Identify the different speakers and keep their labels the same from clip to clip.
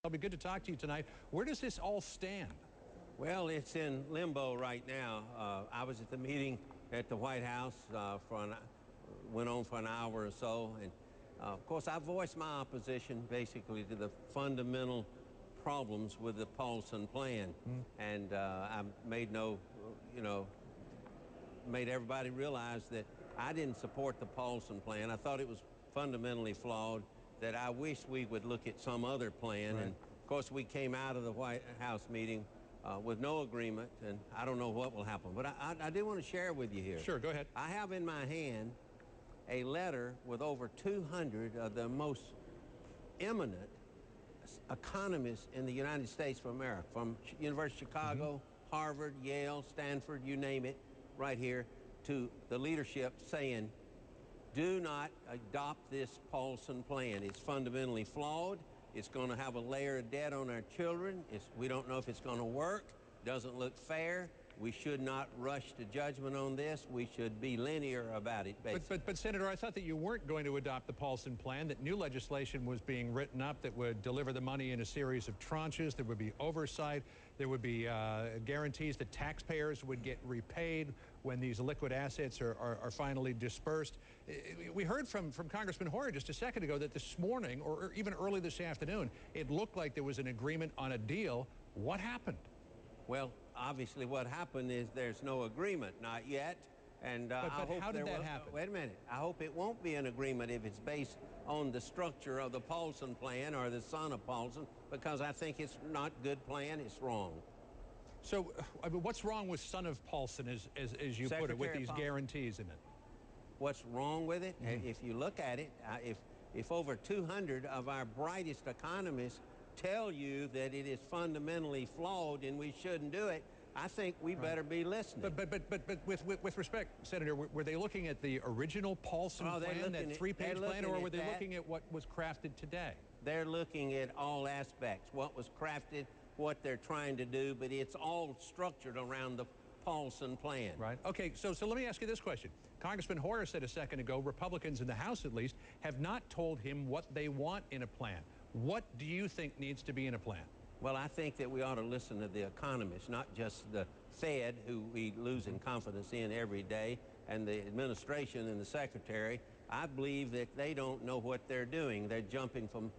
Speaker 1: It'll be good to talk to you tonight. Where does this all stand?
Speaker 2: Well, it's in limbo right now. I was at the meeting at the White House went on for an hour or so, and of course I voiced my opposition basically to the fundamental problems with the Paulson plan, and I made made everybody realize that I didn't support the Paulson plan. I thought it was fundamentally flawed, that I wish we would look at some other plan.
Speaker 1: Right.
Speaker 2: And of course we came out of the White House meeting with no agreement, and I don't know what will happen. But I do want to share with you here.
Speaker 1: Sure, go ahead.
Speaker 2: I have in my hand a letter with over 200 of the most eminent economists in the United States of America, from University of Chicago, Harvard, Yale, Stanford, you name it, right here, to the leadership saying, do not adopt this Paulson plan. It's fundamentally flawed. It's going to have a layer of debt on our children. We don't know if it's going to work. Doesn't look fair. We should not rush to judgment on this. We should be linear about it, basically.
Speaker 1: But Senator, I thought that you weren't going to adopt the Paulson plan, that new legislation was being written up that would deliver the money in a series of tranches. There would be oversight. There would be guarantees that taxpayers would get repaid when these liquid assets are finally dispersed. We heard from Congressman Hoyer just a second ago that this morning, or even early this afternoon, it looked like there was an agreement on a deal. What happened?
Speaker 2: Well, obviously what happened is there's no agreement, not yet. And
Speaker 1: but
Speaker 2: I hope
Speaker 1: how did that happen?
Speaker 2: Wait a minute. I hope it won't be an agreement if it's based on the structure of the Paulson plan or the son of Paulson, because I think it's not good plan. It's wrong.
Speaker 1: So, I mean, what's wrong with son of Paulson, as you put it, with these guarantees in it?
Speaker 2: What's wrong with it? If you look at it, if over 200 of our brightest economists tell you that it is fundamentally flawed and we shouldn't do it, I think we better be listening.
Speaker 1: But with respect, Senator, were they looking at the original Paulson plan, that three-page plan, or were they looking at what was crafted today?
Speaker 2: They're looking at all aspects, what was crafted, what they're trying to do, but it's all structured around the Paulson plan.
Speaker 1: Right. Okay, so let me ask you this question. Congressman Hoyer said a second ago, Republicans in the House at least have not told him what they want in a plan. What do you think needs to be in a plan?
Speaker 2: Well, I think that we ought to listen to the economists, not just the Fed, who we lose in confidence in every day, and the administration and the secretary. I believe that they don't know what they're doing. They're jumping from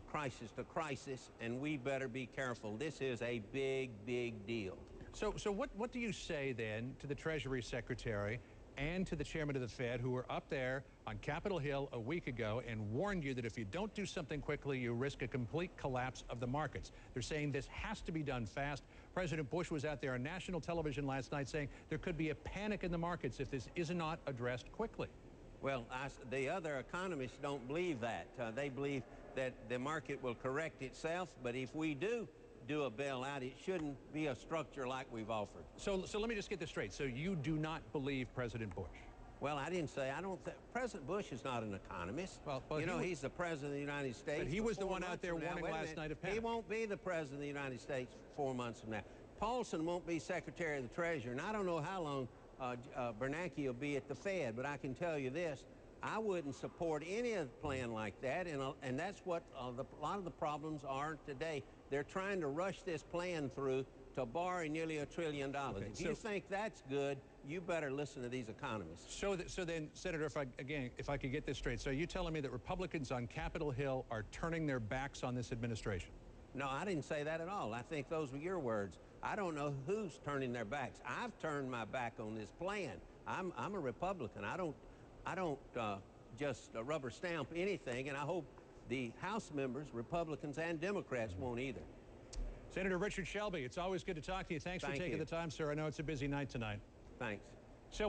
Speaker 2: crisis to crisis, and we better be careful. This is a big, big deal.
Speaker 1: So what do you say then to the Treasury Secretary and to the chairman of the Fed, who were up there on Capitol Hill a week ago and warned you that if you don't do something quickly, you risk a complete collapse of the markets? They're saying this has to be done fast. President Bush was out there on national television last night saying there could be a panic in the markets if this is not addressed quickly.
Speaker 2: Well, the other economists don't believe that. They believe that the market will correct itself, but if we do a bailout, it shouldn't be a structure like we've offered.
Speaker 1: So let me just get this straight. So you do not believe President Bush?
Speaker 2: Well, I didn't say, I don't think, President Bush is not an economist.
Speaker 1: Well,
Speaker 2: you know, he's the president of the United States.
Speaker 1: But he was the one out there warning last night of panic.
Speaker 2: He won't be the president of the United States 4 months from now. Paulson won't be Secretary of the Treasury, and I don't know how long Bernanke will be at the Fed, but I can tell you this, I wouldn't support any plan like that, and that's what a lot of the problems are today. They're trying to rush this plan through to borrow nearly $1 trillion.
Speaker 1: Okay,
Speaker 2: if you think that's good, you better listen to these economists.
Speaker 1: So then, Senator, if I could get this straight, so are you telling me that Republicans on Capitol Hill are turning their backs on this administration?
Speaker 2: No, I didn't say that at all. I think those were your words. I don't know who's turning their backs. I've turned my back on this plan. I'm a Republican. I don't just rubber stamp anything, and I hope the House members, Republicans and Democrats, won't either.
Speaker 1: Senator Richard Shelby, it's always good to talk to you. Thanks for taking the time, sir. I know it's a busy night tonight.
Speaker 2: Thanks.